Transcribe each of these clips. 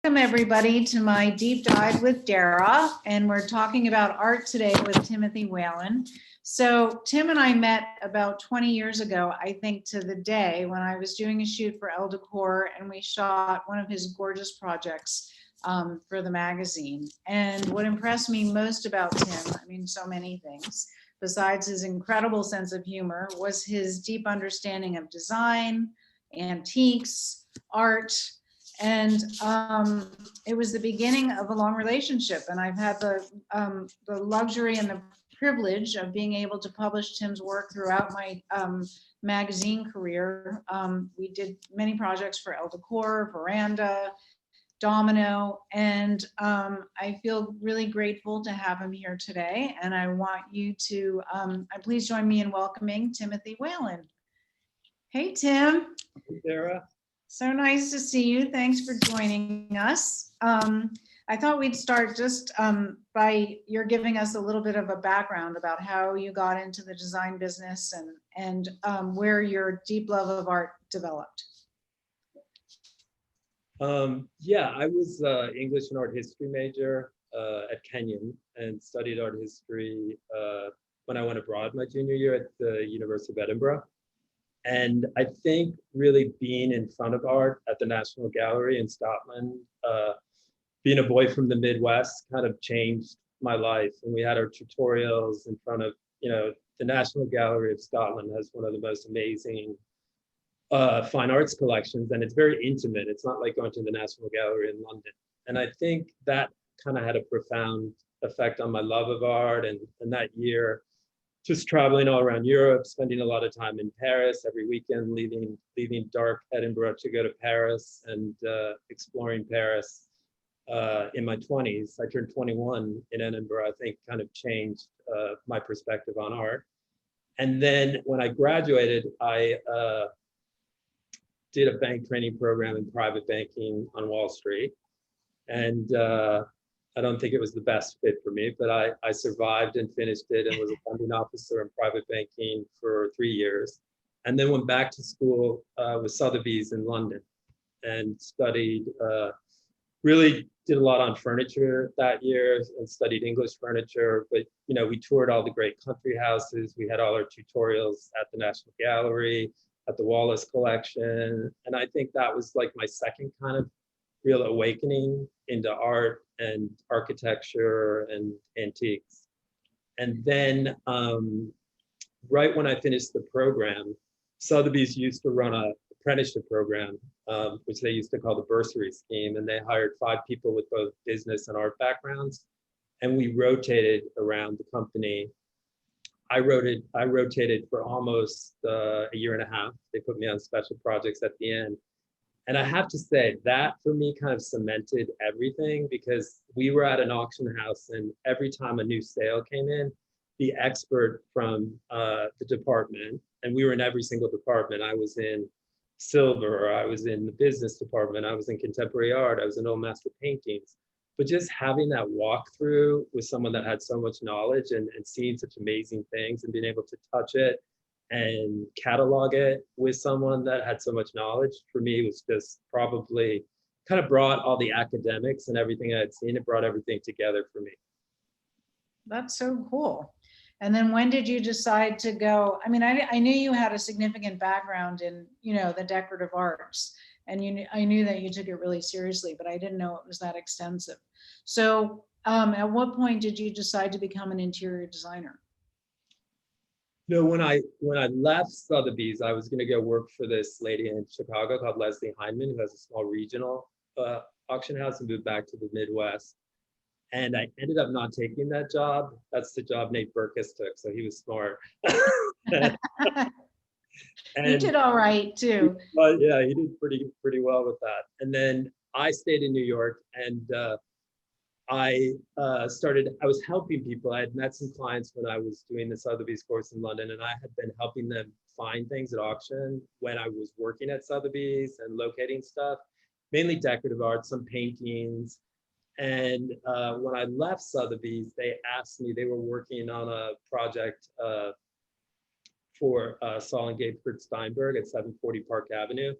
Welcome everybody to my deep dive with Dara, and we're talking about art today with Timothy Whealon. So Tim and I met about 20 years ago, I think to the day, when I was doing a shoot for Elle Decor, and we shot one of his gorgeous projects for the magazine. And what impressed me most about Tim, I mean, so many things, besides his incredible sense of humor, was his deep understanding of design, antiques, art, and it was the beginning of a long relationship. And I've had the luxury and the privilege of being able to publish Tim's work throughout my magazine career. We did many projects for Elle Decor, Veranda, Domino, and I feel really grateful to have him here today. And I want you to please join me in welcoming Timothy Whealon. Hey, Tim. Hey, Dara. So nice to see you. Thanks for joining us. I thought we'd start just by your giving us a little bit of a background about how you got into the design business and where your deep love of art developed. Yeah, I was English and art history major at Kenyon and studied art history when I went abroad my junior year at the University of Edinburgh. And I think really being in front of art at the National Gallery in Scotland, being a boy from the Midwest kind of changed my life. And we had our tutorials in front of, the National Gallery of Scotland has one of the most amazing fine arts collections, and it's very intimate. It's not like going to the National Gallery in London. And I think that kind of had a profound effect on my love of art. And that year, just traveling all around Europe, spending a lot of time in Paris every weekend, leaving dark Edinburgh to go to Paris and exploring Paris in my 20s. I turned 21 in Edinburgh, I think kind of changed my perspective on art. And then when I graduated, I did a bank training program in private banking on Wall Street. And I don't think it was the best fit for me, but I survived and finished it and was a funding officer in private banking for 3 years. And then went back to school with Sotheby's in London and studied, really did a lot on furniture that year and studied English furniture. But, we toured all the great country houses. We had all our tutorials at the National Gallery, at the Wallace Collection. And I think that was like my second kind of real awakening into art and architecture and antiques. And then right when I finished the program, Sotheby's used to run an apprenticeship program, which they used to call the bursary scheme. And they hired 5 people with both business and art backgrounds. And we rotated around the company. I rotated for almost a year and a half. They put me on special projects at the end. And I have to say that for me kind of cemented everything, because we were at an auction house and every time a new sale came in, the expert from the department, and we were in every single department. I was in silver, I was in the business department, I was in contemporary art, I was in old master paintings. But just having that walkthrough with someone that had so much knowledge and seeing such amazing things and being able to touch it and catalog it with someone that had so much knowledge, for me was just probably kind of brought all the academics and everything I had seen. It brought everything together for me. That's so cool. And then when did you decide to go? I mean, I knew you had a significant background in, the decorative arts, and I knew that you took it really seriously, but I didn't know it was that extensive. So at what point did you decide to become an interior designer? When I left Sotheby's, I was going to go work for this lady in Chicago called Leslie Heineman, who has a small regional auction house, and moved back to the Midwest. And I ended up not taking that job. That's the job Nate Berkus took, so he was smart. And you did all right too. But yeah, he did pretty well with that. And then I stayed in New York, and I was helping people. I had met some clients when I was doing the Sotheby's course in London, and I had been helping them find things at auction when I was working at Sotheby's and locating stuff, mainly decorative art, some paintings. And when I left Sotheby's, they asked me, they were working on a project for Saul and Gateford Steinberg at 740 Park Avenue.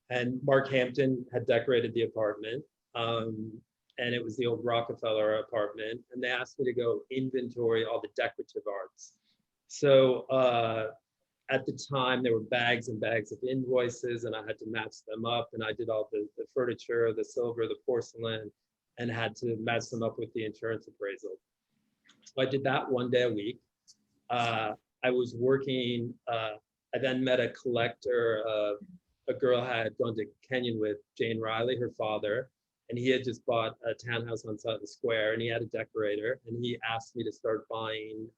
And Mark Hampton had decorated the apartment. and it was the old Rockefeller apartment. And they asked me to go inventory all the decorative arts. So at the time, there were bags and bags of invoices, and I had to match them up. And I did all the furniture, the silver, the porcelain, and had to match them up with the insurance appraisal. So I did that one day a week. I was working, I then met a collector, a girl I had gone to Kenyon with, Jane Riley, her father, and he had just bought a townhouse on Sutton Square, and he had a decorator, and he asked me to start buying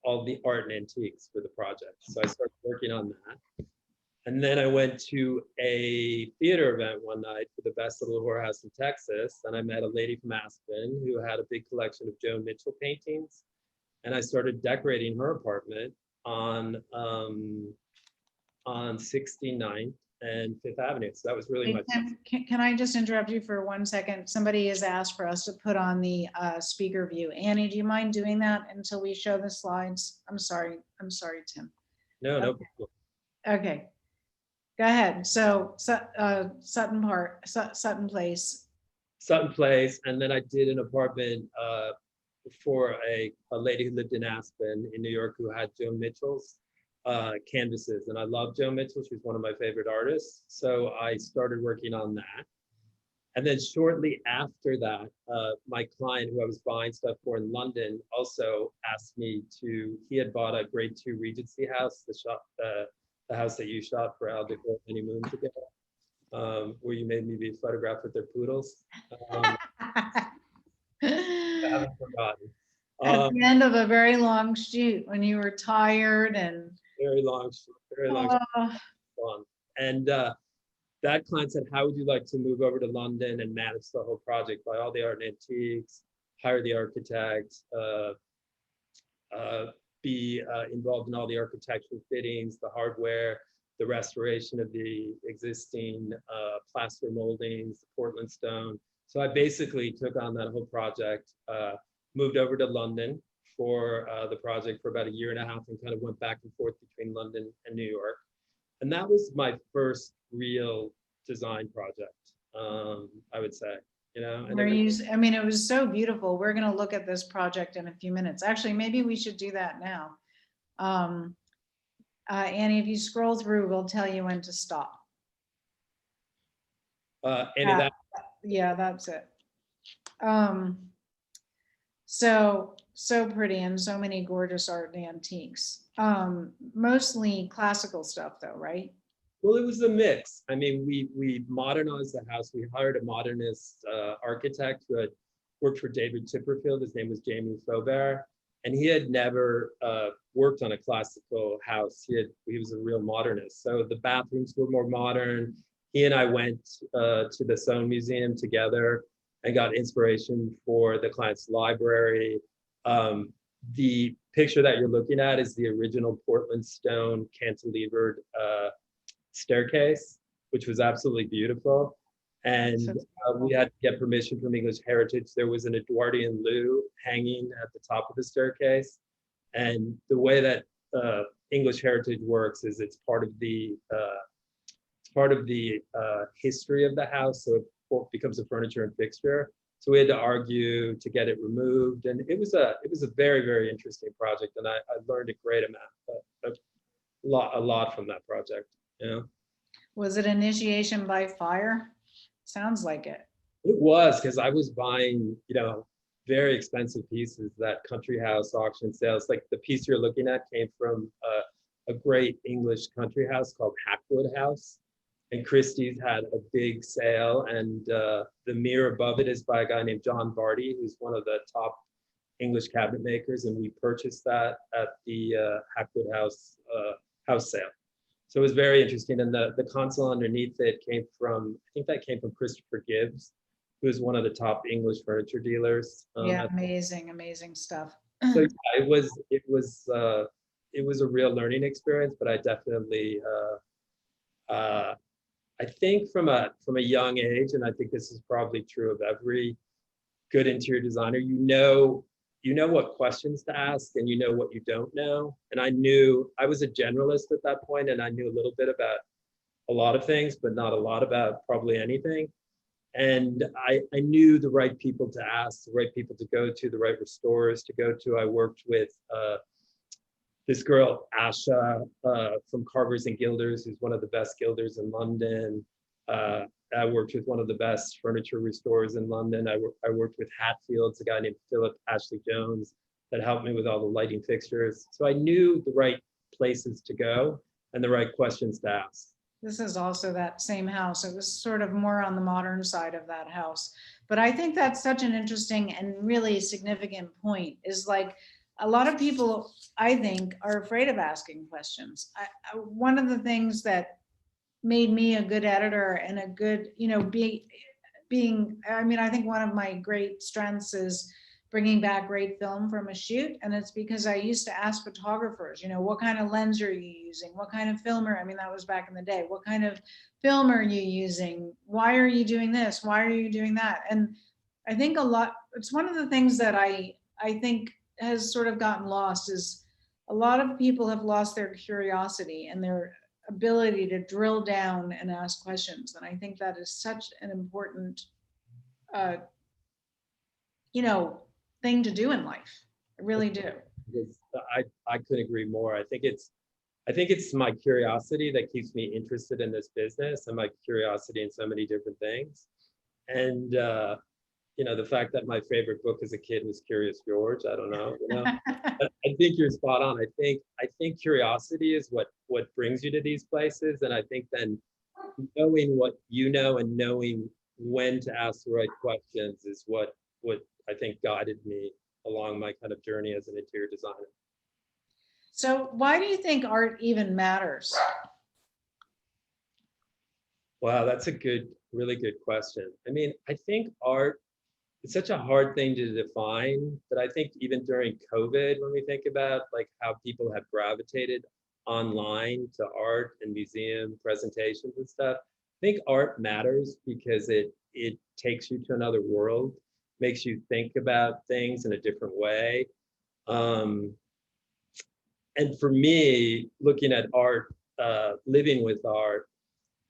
all the art and antiques for the project. So I started working on that. And then I went to a theater event one night for the Best Little Whorehouse in Texas, and I met a lady from Aspen who had a big collection of Joan Mitchell paintings. And I started decorating her apartment on 69th and 5th Avenue. So that was really Hey, Tim, can I just interrupt you for 1 second? Somebody has asked for us to put on the speaker view. Annie, do you mind doing that until we show the slides? I'm sorry, Tim. No, no. Okay, go ahead. So Sutton Place. Sutton Place, and then I did an apartment for a lady who lived in Aspen in New York who had Joan Mitchell's canvases, and I love Joan Mitchell. She's one of my favorite artists. So I started working on that. And then shortly after that, my client who I was buying stuff for in London also asked me to, he had bought a grade 2 Regency house, the house that you shot for Al Decor many moons ago, where you made me be photographed with their poodles. I haven't forgotten. At the end of a very long shoot when you were tired and very long fun. And that client said, how would you like to move over to London and manage the whole project, buy all the art and antiques, hire the architect, be involved in all the architectural fittings, the hardware, the restoration of the existing plaster moldings, the Portland stone. So I basically took on that whole project, moved over to London for the project for about 1.5 years and kind of went back and forth between London and New York. And that was my first real design project, I would say, you know. And I mean, it was so beautiful. We're going to look at this project in a few minutes. Actually, maybe we should do that now. Annie, if you scroll through, we'll tell you when to stop. Annie, yeah, that's it. So pretty, and so many gorgeous art and antiques. Mostly classical stuff though, right? Well, it was a mix. I mean, we modernized the house. We hired a modernist architect who had worked for David Chipperfield. His name was Jamie Faubert, and he had never worked on a classical house. He was a real modernist. So the bathrooms were more modern. He and I went to the Soane Museum together and got inspiration for the client's library. The picture that you're looking at is the original Portland stone cantilevered staircase, which was absolutely beautiful. And we had to get permission from English Heritage. There was an Edwardian loo hanging at the top of the staircase. And the way that English Heritage works is it's part of the history of the house. So it becomes a furniture and fixture. So we had to argue to get it removed, and it was a very, very interesting project, and I learned a great amount, a lot from that project. You know, was it initiation by fire? Sounds like it. It was, because I was buying, you know, very expensive pieces that country house auction sales. Like the piece you're looking at came from a great English country house called Hackwood House. And Christie's had a big sale, and the mirror above it is by a guy named John Barty, who's one of the top English cabinet makers, and we purchased that at the Hackwood House house sale. So it was very interesting, and the console underneath it came from, I think that came from Christopher Gibbs, who is one of the top English furniture dealers. Yeah, amazing stuff. So yeah, it was a real learning experience, but I definitely. I think from a young age, and I think this is probably true of every good interior designer, you know what questions to ask and you know what you don't know. And I was a generalist at that point, and I knew a little bit about a lot of things, but not a lot about probably anything. And I knew the right people to ask, the right people to go to, the right restorers to go to. I worked with this girl, Asha, from Carvers and Gilders, who's one of the best gilders in London. I worked with one of the best furniture restorers in London. I worked with Hatfields, a guy named Philip Ashley Jones, that helped me with all the lighting fixtures. So I knew the right places to go and the right questions to ask. This is also that same house. It was sort of more on the modern side of that house. But I think that's such an interesting and really significant point, is like a lot of people, I think, are afraid of asking questions. One of the things that made me a good editor and a good, being, I mean, I think one of my great strengths is bringing back great film from a shoot. And it's because I used to ask photographers, what kind of lens are you using? What kind of filmer? I mean, that was back in the day. What kind of film are you using? Why are you doing this? Why are you doing that? And I think it's one of the things that I think has sort of gotten lost, is a lot of people have lost their curiosity and their ability to drill down and ask questions. And I think that is such an important, thing to do in life. I really do. I couldn't agree more. I think it's my curiosity that keeps me interested in this business, and my curiosity in so many different things. And the fact that my favorite book as a kid was Curious George, I don't know. But I think you're spot on. I think curiosity is what brings you to these places, and I think then knowing what you know and knowing when to ask the right questions is what I think guided me along my kind of journey as an interior designer. So why do you think art even matters? Wow, that's a really good question. I mean, I think art, it's such a hard thing to define, but I think even during COVID, when we think about like how people have gravitated online to art and museum presentations and stuff, I think art matters because it takes you to another world, makes you think about things in a different way. And for me, looking at art, living with art,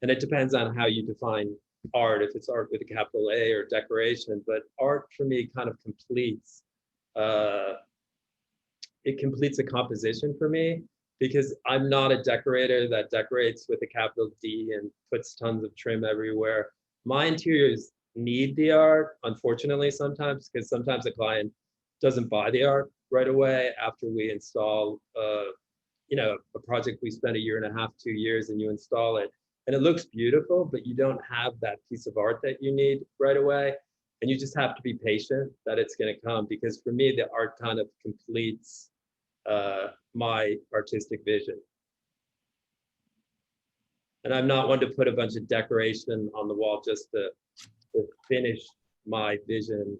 and it depends on how you define art, if it's art with a capital A or decoration, but art for me kind of completes a composition for me, because I'm not a decorator that decorates with a capital D and puts tons of trim everywhere. My interiors need the art, unfortunately, sometimes, because sometimes the client doesn't buy the art right away after we install a project we spent 1.5 years, 2 years, and you install it. And it looks beautiful, but you don't have that piece of art that you need right away. And you just have to be patient that it's going to come, because for me, the art kind of completes my artistic vision. And I'm not one to put a bunch of decoration on the wall just to finish my vision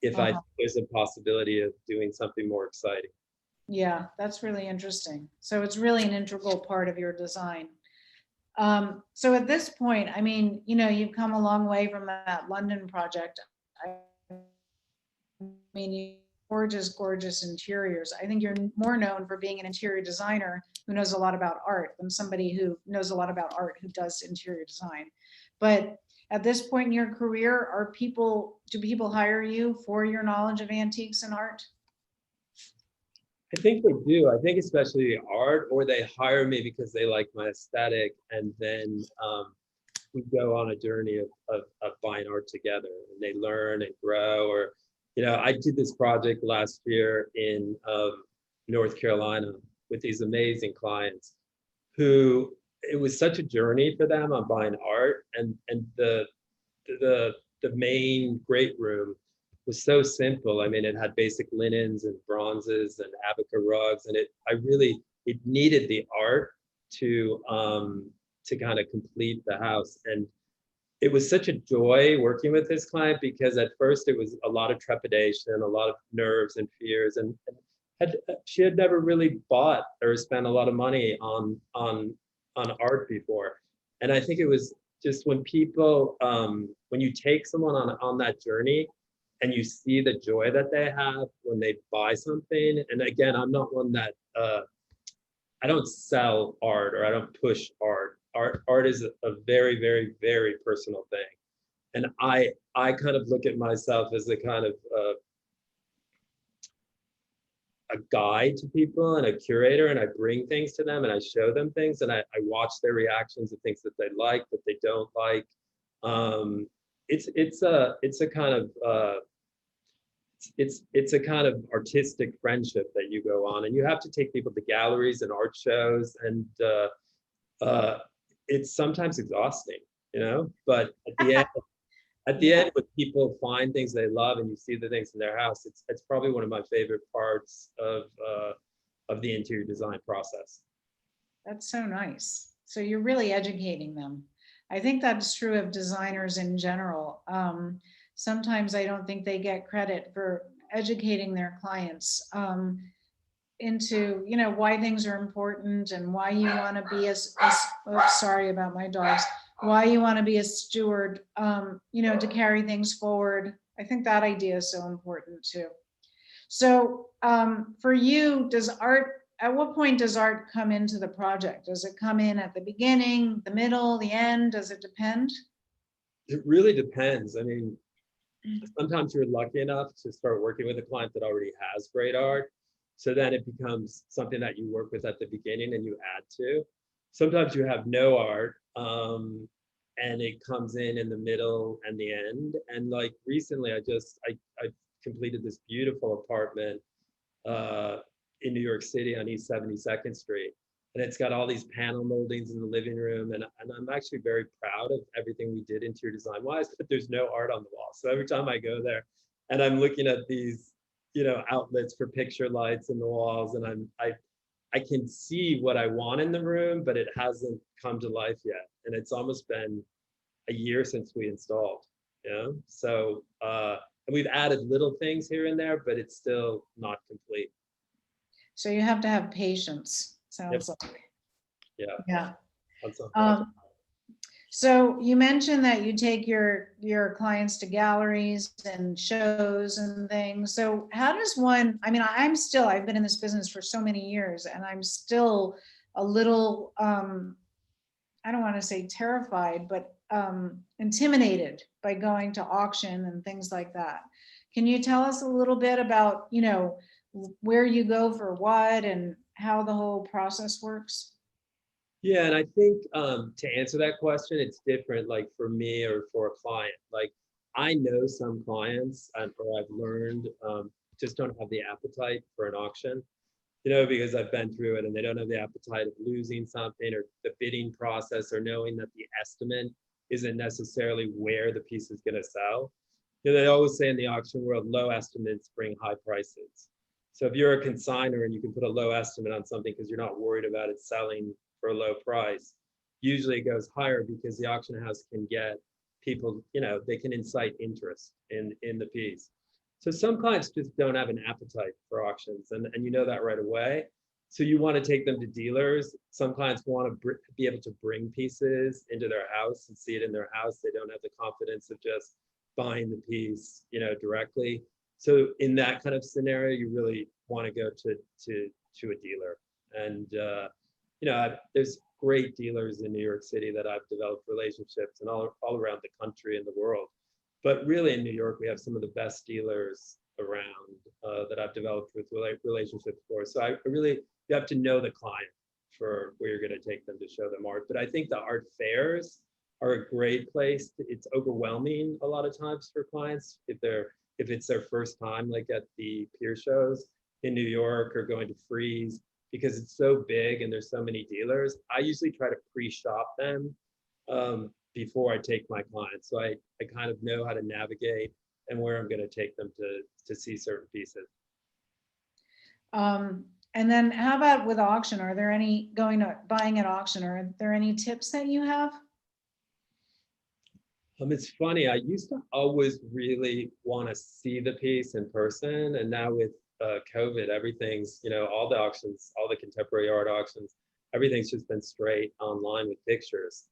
if I think there's a possibility of doing something more exciting. Yeah, that's really interesting. So it's really an integral part of your design. So at this point, I mean, you've come a long way from that London project. I mean, gorgeous interiors. I think you're more known for being an interior designer who knows a lot about art than somebody who knows a lot about art who does interior design. But at this point in your career, do people hire you for your knowledge of antiques and art? I think they do. I think especially art, or they hire me because they like my aesthetic, and then we go on a journey of buying art together, and they learn and grow. Or, I did this project last year in North Carolina with these amazing clients who, it was such a journey for them on buying art, and the main great room was so simple. I mean, it had basic linens and bronzes and abaca rugs, and it needed the art to kind of complete the house. And it was such a joy working with this client, because at first it was a lot of trepidation, a lot of nerves and fears, and she had never really bought or spent a lot of money on art before. And I think it was just when people, when you take someone on that journey, and you see the joy that they have when they buy something. And again, I'm not one that, I don't sell art, or I don't push art. Art is a very, very, very personal thing. And I kind of look at myself as a kind of a guide to people and a curator, and I bring things to them and I show them things, and I watch their reactions to things that they like, that they don't like. It's a kind of it's a kind of artistic friendship that you go on, and you have to take people to galleries and art shows, and it's sometimes exhausting, but at the end, when people find things they love and you see the things in their house, it's probably one of my favorite parts of the interior design process. That's so nice. So you're really educating them. I think that's true of designers in general. Sometimes I don't think they get credit for educating their clients into, why things are important and why you want to be oops, sorry about my dogs, why you want to be a steward, to carry things forward. I think that idea is so important too. So for you, at what point does art come into the project? Does it come in at the beginning, the middle, the end? Does it depend? It really depends. I mean, sometimes you're lucky enough to start working with a client that already has great art. So then it becomes something that you work with at the beginning and you add to. Sometimes you have no art, and it comes in the middle and the end. And like recently, I completed this beautiful apartment in New York City on East 72nd Street. And it's got all these panel moldings in the living room. And I'm actually very proud of everything we did interior design wise, but there's no art on the wall. So every time I go there and I'm looking at these, outlets for picture lights in the walls, and I can see what I want in the room, but it hasn't come to life yet. And it's almost been a year since we installed, So, and we've added little things here and there, but it's still not complete. So you have to have patience, sounds like. Yeah. So you mentioned that you take your clients to galleries and shows and things. So how does one, I mean, I've been in this business for so many years, and I'm still a little, I don't want to say terrified, but intimidated by going to auction and things like that. Can you tell us a little bit about, where you go for what and how the whole process works? Yeah, and I think to answer that question, it's different, like for me or for a client. Like I know some clients, or I've learned, just don't have the appetite for an auction, because I've been through it, and they don't have the appetite of losing something, or the bidding process, or knowing that the estimate isn't necessarily where the piece is going to sell. They always say in the auction world, low estimates bring high prices. So if you're a consignor and you can put a low estimate on something because you're not worried about it selling for a low price, usually it goes higher because the auction house can get people, they can incite interest in the piece. So some clients just don't have an appetite for auctions, and you know that right away. So you want to take them to dealers. Some clients want to be able to bring pieces into their house and see it in their house. They don't have the confidence of just buying the piece, directly. So in that kind of scenario, you really want to go to a dealer. And there's great dealers in New York City that I've developed relationships, and all around the country and the world. But really in New York, we have some of the best dealers around that I've developed with relationships for. So you have to know the client for where you're going to take them to show them art. But I think the art fairs are a great place. It's overwhelming a lot of times for clients if it's their first time, like at the peer shows in New York or going to Freeze, because it's so big and there's so many dealers. I usually try to pre-shop them before I take my clients. So I kind of know how to navigate and where I'm going to take them to see certain pieces. And then how about with auction? Are there any buying at auction? Are there any tips that you have? It's funny. I used to always really want to see the piece in person, and now with COVID, everything's, all the auctions, all the contemporary art auctions, everything's just been straight online with pictures.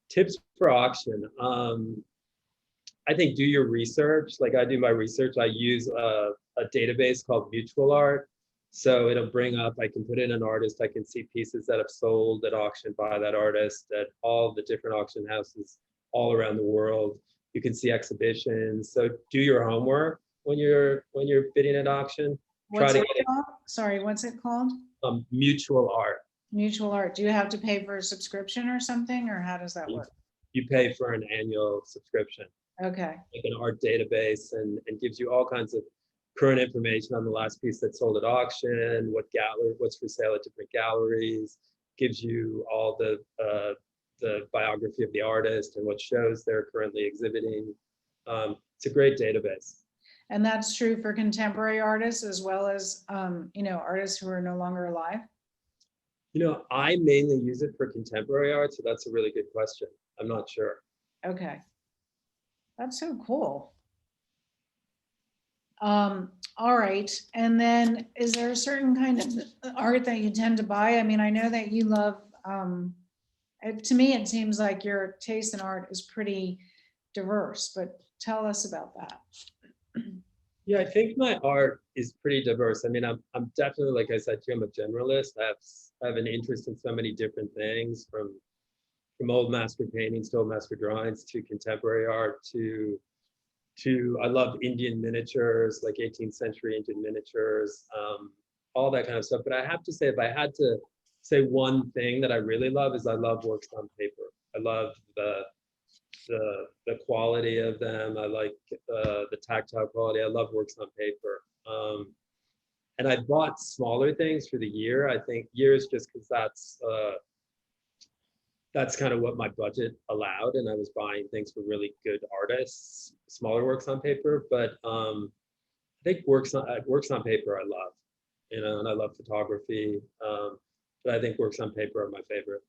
Tips for auction. I think do your research. Like I do my research. I use a database called Mutual Art. So it'll bring up, I can put in an artist, I can see pieces that have sold at auction by that artist at all the different auction houses all around the world. You can see exhibitions. So do your homework when you're bidding at auction. What's Try to it get called? Sorry, what's it called? mutual art. Mutual Art. Do you have to pay for a subscription or something, or how does that You, work? you pay for an annual subscription, Okay, like an art database, and gives you all kinds of current information on the last piece that sold at auction, what's for sale at different galleries, gives you all the biography of the artist and what shows they're currently exhibiting. It's a great database. and that's true for contemporary artists as well as, artists who are no longer alive? I mainly use it for contemporary art, so that's a really good question. I'm not sure. Okay. That's so cool. All right. And then is there a certain kind of art that you tend to buy? I mean, I know that you love, to me, it seems like your taste in art is pretty diverse, but tell us about that. Yeah, I think my art is pretty diverse. I mean, I'm definitely, like I said to you, I'm a generalist. I have an interest in so many different things, from old master paintings to old master drawings to contemporary art to I love Indian miniatures, like 18th century Indian miniatures, all that kind of stuff. But I have to say, if I had to say one thing that I really love, is I love works on paper. I love the quality of them. I like the tactile quality. I love works on paper. And I bought smaller things for the year. I think years, just because that's kind of what my budget allowed, and I was buying things for really good artists, smaller works on paper. But I think works on paper I love, and I love photography. But I think works on paper are my favorite.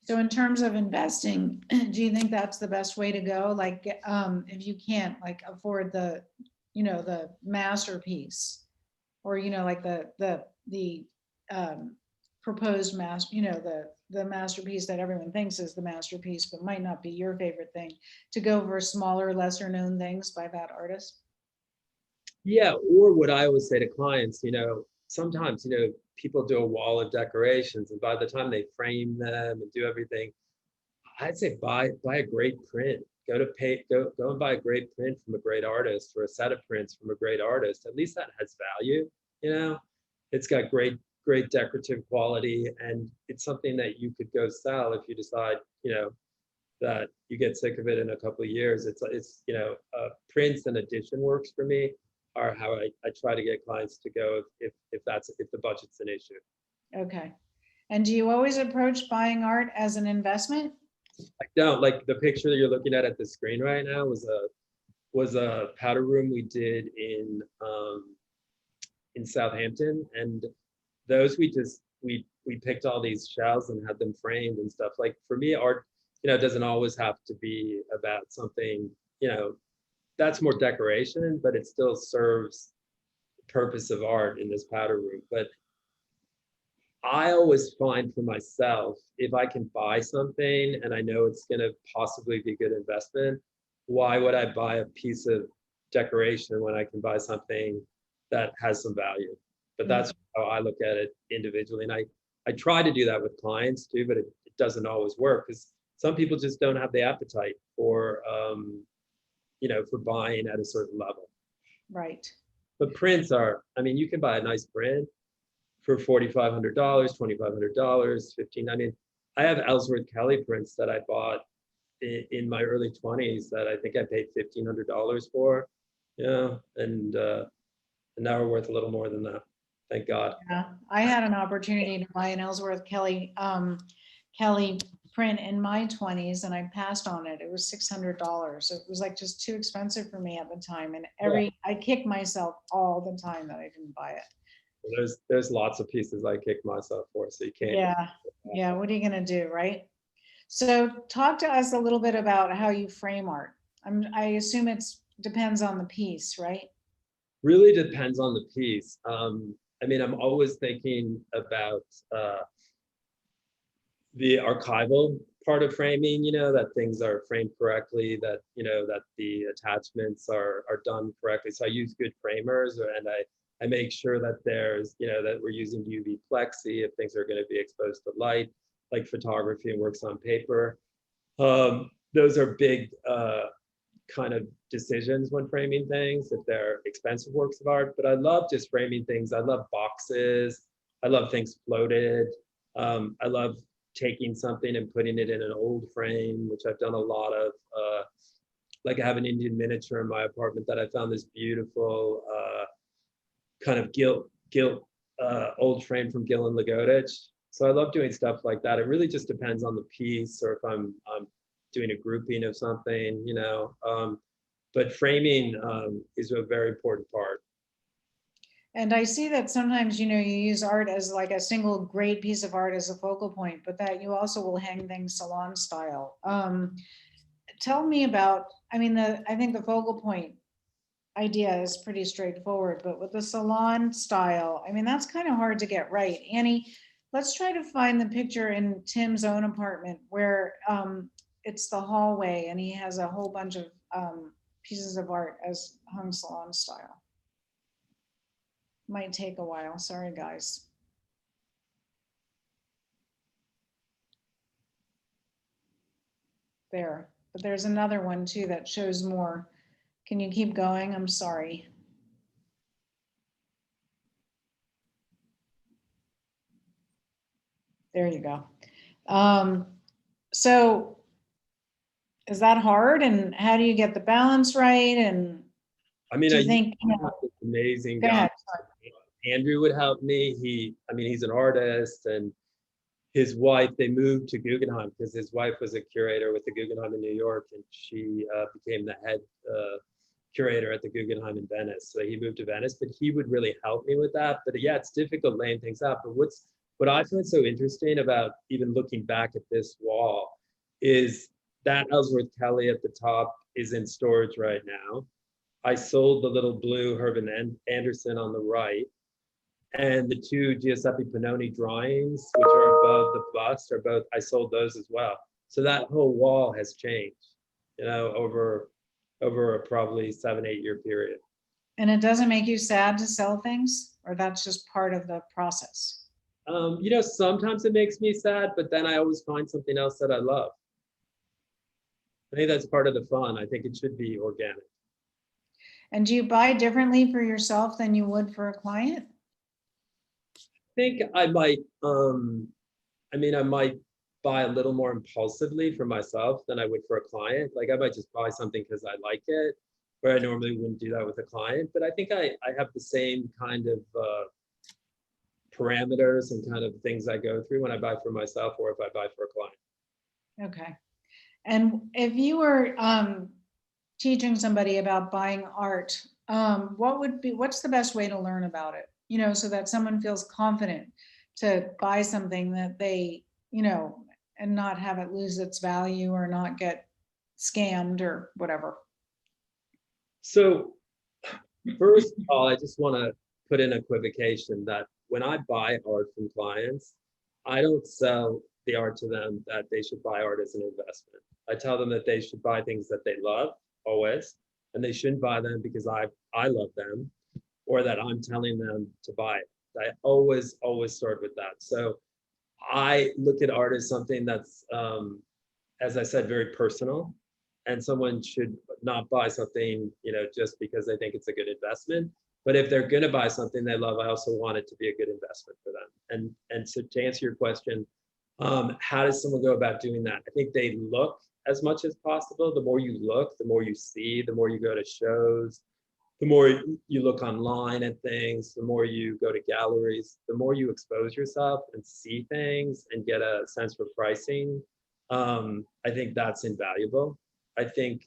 So in terms of investing, do you think that's the best way to go? Like, if you can't like afford the masterpiece, or, like the proposed the masterpiece that everyone thinks is the masterpiece, but might not be your favorite thing, to go for smaller, lesser known things by that artist? Yeah, or what I always say to clients, sometimes, people do a wall of decorations, and by the time they frame them and do everything, I'd say buy a great print. Go and buy a great print from a great artist, or a set of prints from a great artist. At least that has value, It's got great decorative quality, and it's something that you could go sell if you decide, that you get sick of it in a couple of years. Prints and edition works for me are how I try to get clients to go if the budget's an issue. Okay. And do you always approach buying art as an investment? I don't. Like the picture that you're looking at the screen right now was a powder room we did in Southampton, and those we picked all these shells and had them framed and stuff. Like for me, art, doesn't always have to be about something, that's more decoration, but it still serves the purpose of art in this powder room. But I always find for myself, if I can buy something and I know it's going to possibly be a good investment, why would I buy a piece of decoration when I can buy something that has some value? But that's how I look at it individually. And I try to do that with clients too, but it doesn't always work, because some people just don't have the appetite for buying at a certain level. Right. But prints are, you can buy a nice print for $4,500, $2,500, $1,500. I mean, I have Ellsworth Kelly prints that I bought in my early 20s that I think I paid $1,500 for, and now we're worth a little more than that. Thank God. Yeah, I had an opportunity to buy an Ellsworth Kelly print in my 20s, and I passed on it. It was $600. So it was like just too expensive for me at the time. And I kick myself all the time that I didn't buy it. There's lots of pieces I kick myself for, so you can't. Yeah. What are you gonna do, right? So talk to us a little bit about how you frame art. I assume depends on the piece, right? Really depends on the piece. I'm always thinking about the archival part of framing, that things are framed correctly, that the attachments are done correctly. So I use good framers, and I make sure that there's, that we're using UV plexi if things are going to be exposed to light, like photography and works on paper. those are big kind of decisions when framing things, if they're expensive works of art. But I love just framing things. I love boxes. I love things floated. I love taking something and putting it in an old frame, which I've done a lot of. Like I have an Indian miniature in my apartment that I found this beautiful kind of gilt old frame from Gillen Lagodich. So I love doing stuff like that. It really just depends on the piece, or if I'm doing a grouping of something, you know. But framing is a very important part. And I see that sometimes, you know, you use art as like a single great piece of art as a focal point, but that you also will hang things salon style. Tell me about, I mean, I think the focal point idea is pretty straightforward, but with the salon style, I mean, that's kind of hard to get right. Annie, let's try to find the picture in Tim's own apartment where it's the hallway and he has a whole bunch of pieces of art as hung salon style. Might take a while, sorry guys. There, but there's another one too that shows more. Can you keep going? I'm sorry. There you go. So is that hard? And how do you get the balance right? And I mean, do I you think, you have know, this amazing go guy. ahead. Andrew would help me. I mean, he's an artist, and his wife, they moved to Guggenheim because his wife was a curator with the Guggenheim in New York, and she became the head curator at the Guggenheim in Venice. So he moved to Venice, but he would really help me with that. But yeah, it's difficult laying things out. But what I find so interesting about even looking back at this wall is that Ellsworth Kelly at the top is in storage right now. I sold the little blue Herman Anderson on the right. And the two Giuseppe Pannoni drawings, which are above the bust, are both, I sold those as well. So that whole wall has changed, you know, over a probably 7-8 year period. And it doesn't make you sad to sell things, or that's just part of the process? You know, sometimes it makes me sad, but then I always find something else that I love. I think that's part of the fun. I think it should be organic. And do you buy differently for yourself than you would for a client? I think I might, I might buy a little more impulsively for myself than I would for a client. Like I might just buy something because I like it, where I normally wouldn't do that with a client. But I think I have the same kind of parameters and kind of things I go through when I buy for myself or if I buy for a client. Okay. And if you were teaching somebody about buying art, what's the best way to learn about it? You know, so that someone feels confident to buy something that they, you know, and not have it lose its value or not get scammed or whatever. So first of all, I just want to put in equivocation that when I buy art from clients, I don't sell the art to them that they should buy art as an investment. I tell them that they should buy things that they love always, and they shouldn't buy them because I love them or that I'm telling them to buy it. I always start with that. So I look at art as something that's, as I said, very personal, and someone should not buy something, you know, just because they think it's a good investment. But if they're going to buy something they love, I also want it to be a good investment for them. And so to answer your question, how does someone go about doing that? I think they look as much as possible. The more you look, the more you see, the more you go to shows, the more you look online at things, the more you go to galleries, the more you expose yourself and see things and get a sense for pricing. I think that's invaluable. I think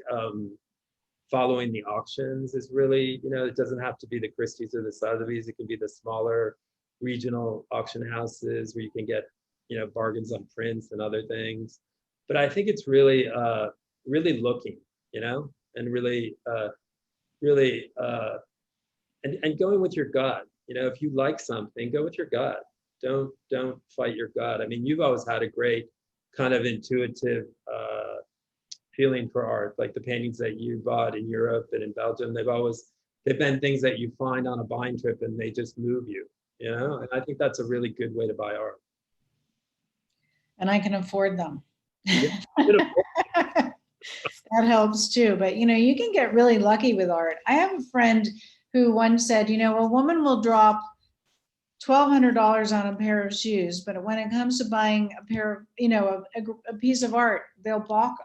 following the auctions is really, you know, it doesn't have to be the Christie's or the Sotheby's. It can be the smaller regional auction houses where you can get, you know, bargains on prints and other things. But I think it's really, really looking, you know, and really, and going with your gut. You know, if you like something, go with your gut. Don't fight your gut. I mean, you've always had a great kind of intuitive feeling for art, like the paintings that you bought in Europe and in Belgium. They've been things that you find on a buying trip and they just move you, you know? And I think that's a really good way to buy art. And I can afford them. Yeah. That helps too. But you can get really lucky with art. I have a friend who once said, a woman will drop $1,200 on a pair of shoes, but when it comes to buying a pair of, a piece of art, they'll balk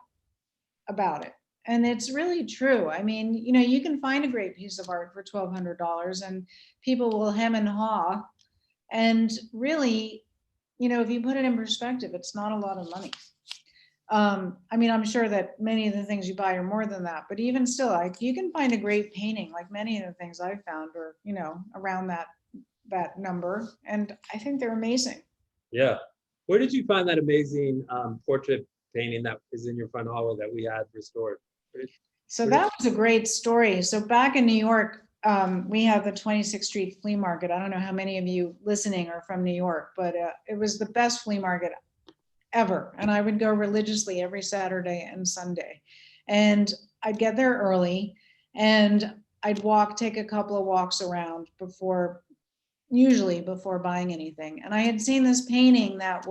about it. And it's really true. I mean, you can find a great piece of art for $1,200 and people will hem and haw. And really, if you put it in perspective, it's not a lot of money. I mean, I'm sure that many of the things you buy are more than that, but even still, like you can find a great painting, like many of the things I've found are, around that number. And I think they're amazing. Yeah. Where did you find that amazing portrait painting that is in your front hall that we had restored? So that was a great story. So back in New York, we have the 26th Street Flea Market. I don't know how many of you listening are from New York, but it was the best flea market ever. And I would go religiously every Saturday and Sunday. And I'd get there early and I'd take a couple of walks around usually before buying anything. And I had seen this painting that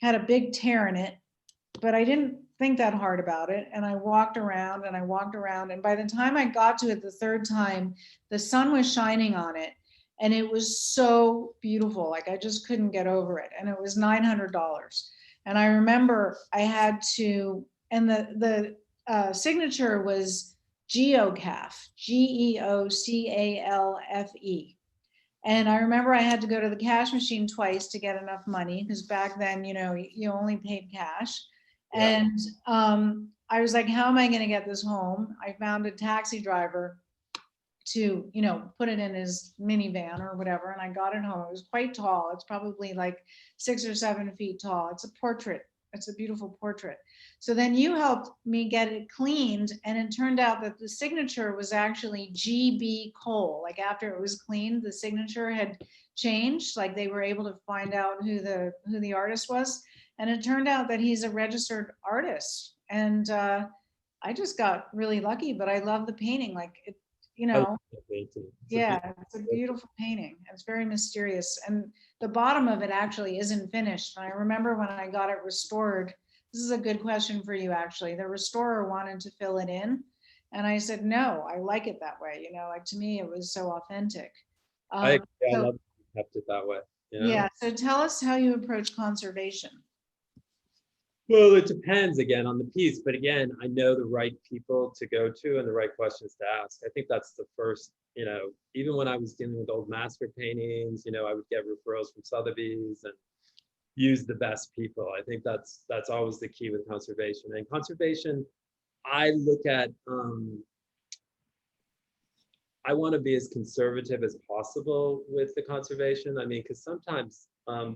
had a big tear in it, but I didn't think that hard about it. And I walked around and I walked around. And by the time I got to it the third time, the sun was shining on it. And it was so beautiful. Like I just couldn't get over it. And it was $900. And I remember I had to, and the signature was Geocalfe, Geocalfe. And I remember I had to go to the cash machine twice to get enough money because back then, you only paid cash. Yeah. And I was like, how am I going to get this home? I found a taxi driver to, put it in his minivan or whatever. And I got it home. It was quite tall. It's probably like 6 or 7 feet tall. It's a portrait. It's a beautiful portrait. So then you helped me get it cleaned. And it turned out that the signature was actually GB Cole. Like after it was cleaned, the signature had changed. Like they were able to find out who the artist was. And it turned out that he's a registered artist. And I just got really lucky, but I love the painting. Like it, yeah, it's a beautiful painting. It's very mysterious. And the bottom of it actually isn't finished. And I remember when I got it restored, this is a good question for you, actually. The restorer wanted to fill it in. And I said, no, I like it that way. Like to me, it was so authentic. I love you kept it that way. Yeah. So tell us how you approach conservation. Well, it depends again on the piece, but again, I know the right people to go to and the right questions to ask. I think that's the first, even when I was dealing with old master paintings, I would get referrals from Sotheby's and use the best people. I think that's always the key with conservation. And conservation, I look at, I want to be as conservative as possible with the conservation. I mean, because sometimes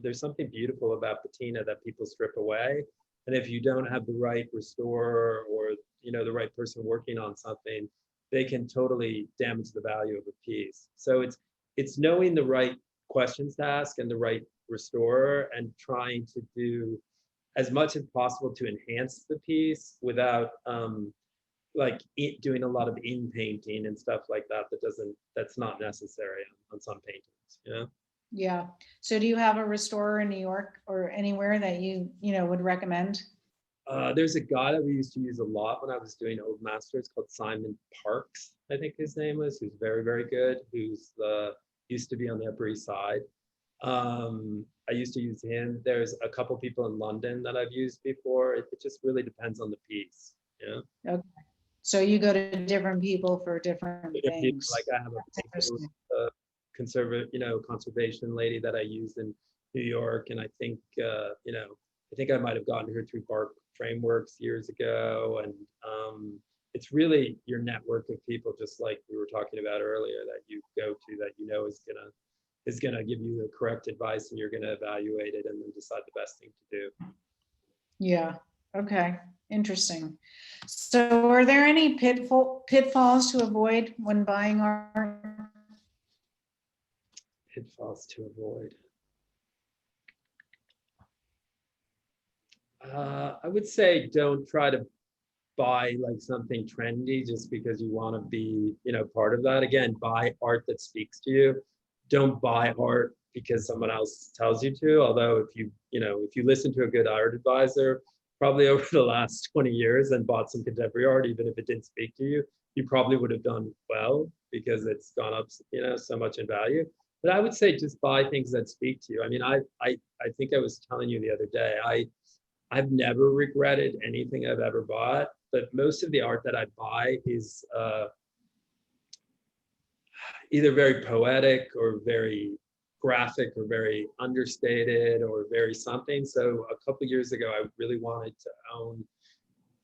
there's something beautiful about patina that people strip away. And if you don't have the right restorer or, the right person working on something, they can totally damage the value of a piece. So it's knowing the right questions to ask and the right restorer and trying to do as much as possible to enhance the piece without doing a lot of in painting and stuff like that. That's not necessary on some paintings, Yeah. So do you have a restorer in New York or anywhere that you would recommend? There's a guy that we used to use a lot when I was doing Old Masters called Simon Parks, I think his name was, who's very, very good, who's used to be on the Upper East Side. I used to use him. There's a couple people in London that I've used before. It just really depends on the piece. Okay. So you go to different people for different things. Like I have a particular conservation lady that I used in New York, and I think I might have gotten her through Bark Frameworks years ago, and it's really your network of people, just like we were talking about earlier, that you go to that is gonna give you the correct advice, and you're gonna evaluate it and then decide the best thing to do. Yeah. Okay. Interesting. So are there any pitfalls to avoid when buying art? Pitfalls to avoid. I would say don't try to buy like something trendy just because you want to be, part of that. Again, buy art that speaks to you. Don't buy art because someone else tells you to. Although if you listen to a good art advisor, probably over the last 20 years and bought some contemporary art, even if it didn't speak to you, you probably would have done well because it's gone up, so much in value. But I would say just buy things that speak to you. I mean, I think I was telling you the other day, I've never regretted anything I've ever bought, but most of the art that I buy is either very poetic or very graphic or very understated or very something. So a couple of years ago, I really wanted to own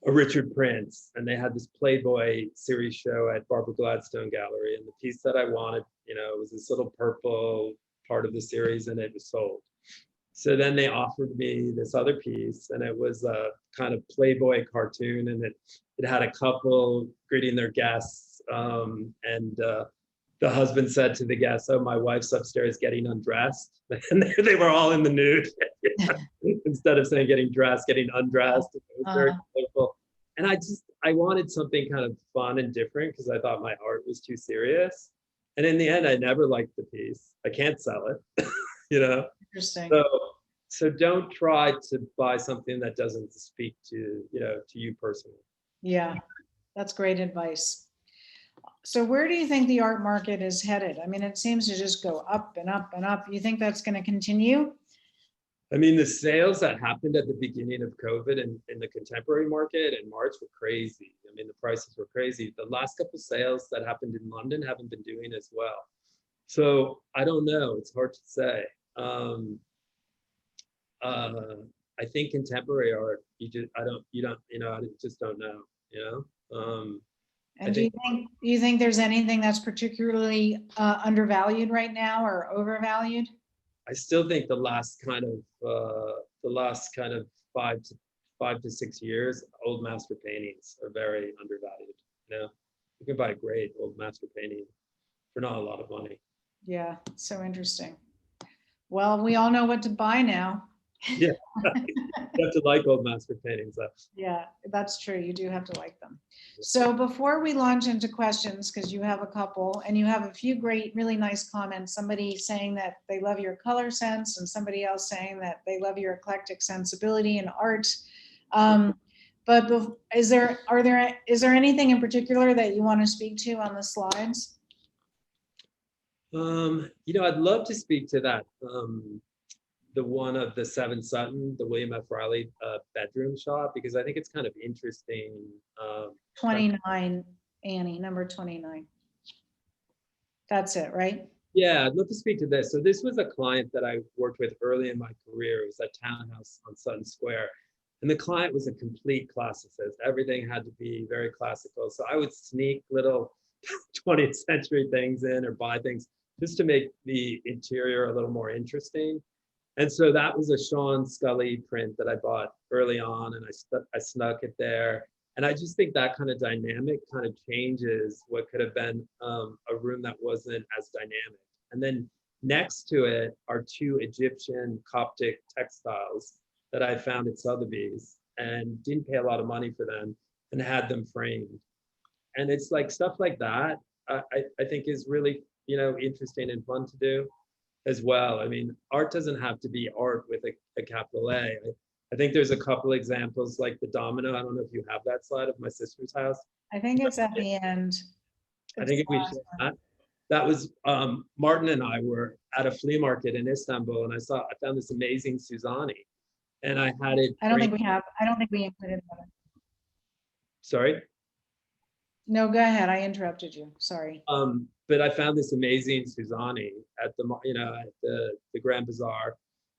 a Richard Prince, and they had this Playboy series show at Barbara Gladstone Gallery, and the piece that I wanted, it was this little purple part of the series, and it was sold. So then they offered me this other piece, and it was a kind of Playboy cartoon, and it had a couple greeting their guests, and the husband said to the guests, "Oh, my wife's upstairs getting undressed," and they were all in the nude. Instead of saying getting dressed, getting undressed. It was very playful. And I wanted something kind of fun and different because I thought my art was too serious. And in the end, I never liked the piece. I can't sell it, Interesting. So don't try to buy something that doesn't speak to you personally. Yeah, that's great advice. So where do you think the art market is headed? I mean, it seems to just go up and up and up. You think that's going to continue? I mean, the sales that happened at the beginning of COVID in the contemporary market in March were crazy. I mean, the prices were crazy. The last couple of sales that happened in London haven't been doing as well. So I don't know. It's hard to say. I think contemporary art, I just don't know. And do you think there's anything that's particularly undervalued right now or overvalued? I still think the last kind of 5 to 6 years, old master paintings are very undervalued. You can buy a great old master painting for not a lot of money. Yeah, so interesting. Well, we all know what to buy now. Yeah, you have to like old master paintings. Yeah, that's true. You do have to like them. So before we launch into questions, because you have a couple and you have a few great, really nice comments, somebody saying that they love your color sense and somebody else saying that they love your eclectic sensibility in art. But is there anything in particular that you want to speak to on the slides? I'd love to speak to that. The one of the 7 Sutton, the William F. Riley bedroom shot, because I think it's kind of interesting. 29, Annie, number 29. That's it, right? Yeah, I'd love to speak to this. So this was a client that I worked with early in my career. It was a townhouse on Sutton Square. And the client was a complete classicist. Everything had to be very classical. So I would sneak little 20th century things in or buy things just to make the interior a little more interesting. And so that was a Sean Scully print that I bought early on, and I snuck it there. And I just think that kind of dynamic kind of changes what could have been a room that wasn't as dynamic. And then next to it are 2 Egyptian Coptic textiles that I found at Sotheby's and didn't pay a lot of money for them and had them framed. And it's like stuff like that, I think is really, interesting and fun to do as well. I mean, art doesn't have to be art with a capital A. I think there's a couple examples like the domino. I don't know if you have that slide of my sister's house. I think it's at the end. I think if we show that was Martin and I were at a flea market in Istanbul, and I found this amazing Suzani, and I had it. I don't think we included that. Sorry. No, go ahead. I interrupted you. Sorry. But I found this amazing Suzani at the Grand Bazaar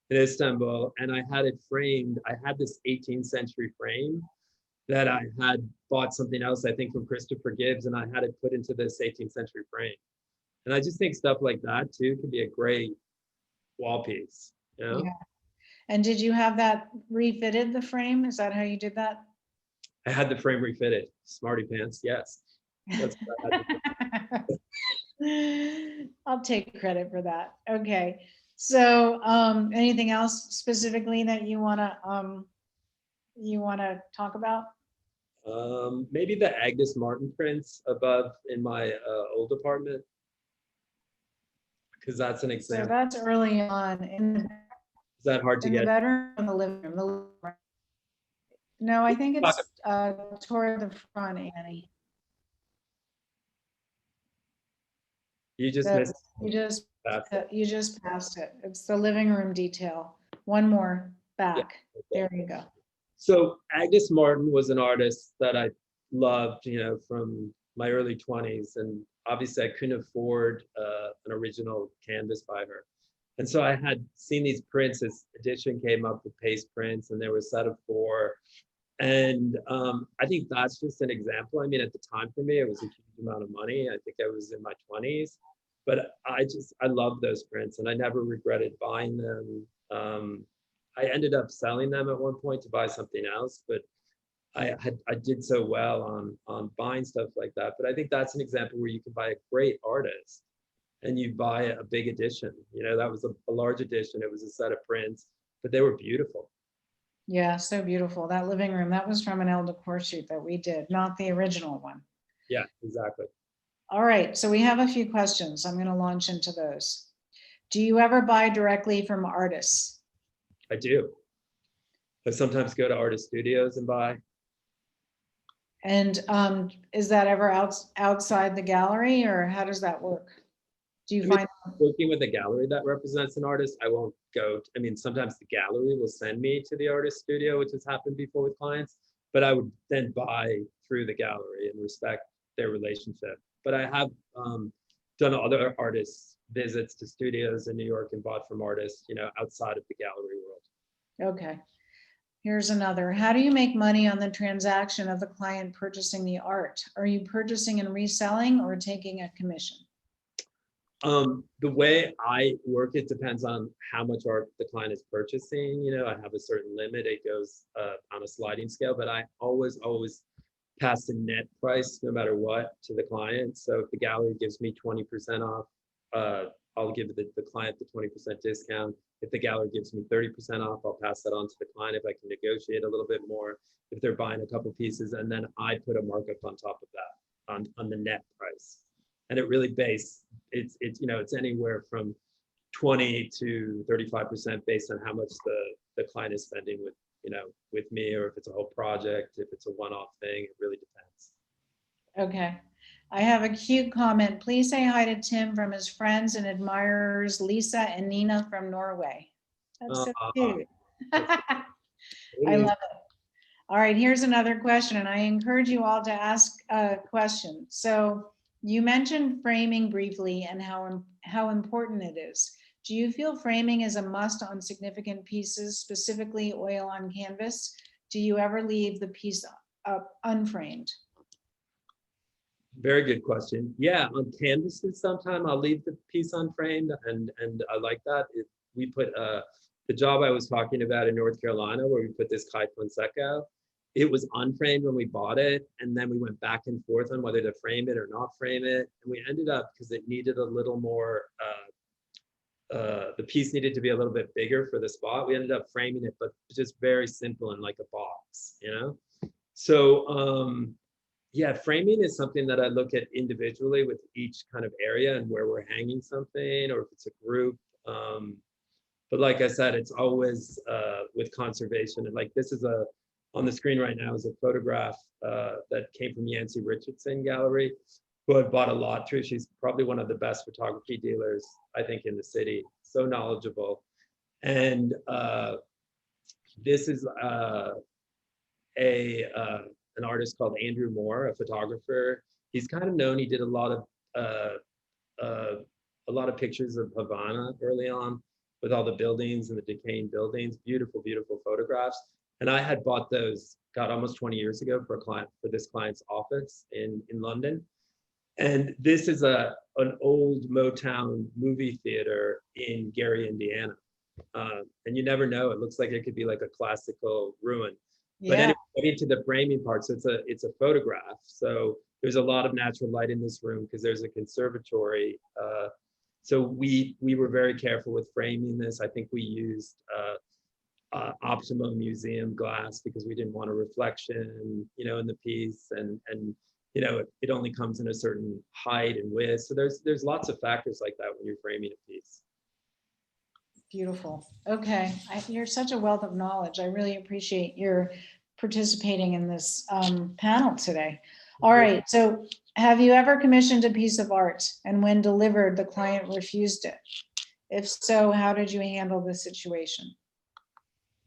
in Istanbul, and I had it framed. I had this 18th century frame that I had bought something else, I think from Christopher Gibbs, and I had it put into this 18th century frame. And I just think stuff like that too can be a great wall piece. Yeah. And did you have that refitted, the frame? Is that how you did that? I had the frame refitted. Smarty pants, yes. That's what I had to do. I'll take credit for that. Okay. So anything else specifically that you wanna talk about? Maybe the Agus Martin prints above in my old apartment, because that's an example. So that's early on. Is that hard to get? The bedroom and the living room. No, I think it's toward the front, Annie. You just missed that. You just passed it. It's the living room detail. One more back. Yeah. There you go. So Agus Martin was an artist that I loved, from my early 20s. And obviously I couldn't afford an original canvas by her. And so I had seen these prints. This edition came up with paste prints, and there was a set of 4. And I think that's just an example. I mean, at the time for me, it was a huge amount of money. I think I was in my 20s, but I love those prints, and I never regretted buying them. I ended up selling them at one point to buy something else, but I did so well on buying stuff like that. But I think that's an example where you can buy a great artist and you buy a big edition. That was a large edition. It was a set of prints, but they were beautiful. Yeah, so beautiful. That living room, that was from an Elle Decor shoot that we did, not the original one. Yeah, exactly. All right, so we have a few questions. I'm going to launch into those. Do you ever buy directly from artists? I do. I sometimes go to artist studios and buy. And is that ever outside the gallery, or how does that work? Do you find working with a gallery that represents an artist, I won't go. Sometimes the gallery will send me to the artist studio, which has happened before with clients, but I would then buy through the gallery and respect their relationship. But I have done other artists visits to studios in New York and bought from artists, outside of the gallery world. Okay. Here's another. How do you make money on the transaction of the client purchasing the art? Are you purchasing and reselling or taking a commission? The way I work, it depends on how much art the client is purchasing. I have a certain limit. It goes on a sliding scale, but I always pass the net price no matter what to the client. So if the gallery gives me 20% off, I'll give the client the 20% discount. If the gallery gives me 30% off, I'll pass that on to the client if I can negotiate a little bit more, if they're buying a couple pieces, and then I put a markup on top of that on the net price. And it really it's anywhere from 20 to 35% based on how much the client is spending with me, or if it's a whole project, if it's a one-off thing, it really depends. Okay. I have a cute comment. Please say hi to Tim from his friends and admirers, Lisa and Nina from Norway. That's so cute. I love it. All right, here's another question, and I encourage you all to ask a question. So you mentioned framing briefly and how important it is. Do you feel framing is a must on significant pieces, specifically oil on canvas? Do you ever leave the piece up unframed? Very good question. Yeah, on canvases, sometime I'll leave the piece unframed, and I like that. We put the job I was talking about in North Carolina, where we put this Kai Fonseca, it was unframed when we bought it, and then we went back and forth on whether to frame it or not frame it, and we ended up, because it needed a little more, the piece needed to be a little bit bigger for the spot, we ended up framing it, but just very simple in like a box, So yeah, framing is something that I look at individually with each kind of area and where we're hanging something, or if it's a group. But like I said, it's always with conservation. And like this is on the screen right now is a photograph that came from Yancey Richardson Gallery, who I've bought a lot through. She's probably one of the best photography dealers, I think, in the city. So knowledgeable. And this is an artist called Andrew Moore, a photographer. He's kind of known. He did a lot of pictures of Havana early on, with all the buildings and the decaying buildings. Beautiful, beautiful photographs. And I had bought those, God, almost 20 years ago for this client's office in London. And this is an old Motown movie theater in Gary, Indiana. And you never know. It looks like it could be like a classical ruin. But anyway, getting to the framing part, so it's a photograph. So there's a lot of natural light in this room because there's a conservatory. So we were very careful with framing this. I think we used optimum museum glass because we didn't want a reflection, in the piece, and it only comes in a certain height and width. So there's lots of factors like that when you're framing a piece. Beautiful. Okay, you're such a wealth of knowledge. I really appreciate your participating in this panel today. All right, so have you ever commissioned a piece of art and when delivered, the client refused it? If so, how did you handle the situation?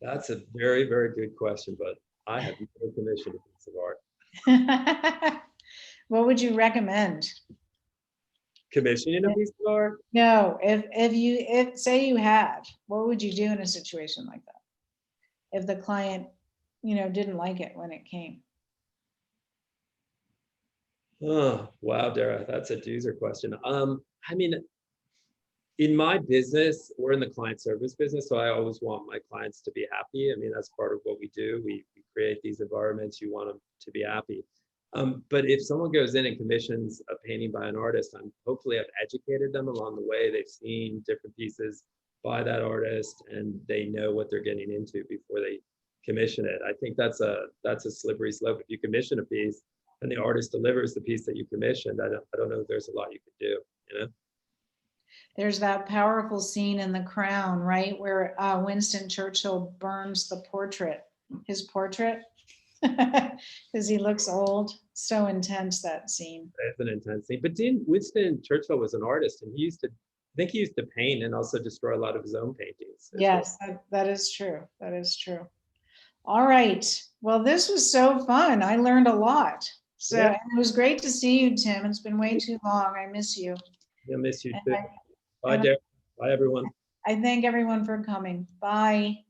That's a very, very good question, but I have never commissioned a piece of art. What would you recommend? Commissioning a piece of art? No, if say you had, what would you do in a situation like that? If the client, didn't like it when it came? Oh, wow, Dara, that's a doozer question. I mean, in my business, we're in the client service business, so I always want my clients to be happy. I mean, that's part of what we do. We create these environments, you want them to be happy. But if someone goes in and commissions a painting by an artist, hopefully I've educated them along the way. They've seen different pieces by that artist and they know what they're getting into before they commission it. I think that's a slippery slope. If you commission a piece and the artist delivers the piece that you commissioned, I don't know if there's a lot you could do, There's that powerful scene in The Crown, right, where Winston Churchill burns his portrait, because he looks old. So intense, that scene. It's an intense scene. But Winston Churchill was an artist, and I think he used to paint and also destroy a lot of his own paintings. Yes, that is true. That is true. All right. Well, this was so fun. I learned a lot. So Yeah. It was great to see you, Tim. It's been way too long. I miss you. I miss you And too. Bye, Derek. Bye, everyone. I thank everyone for coming. Bye.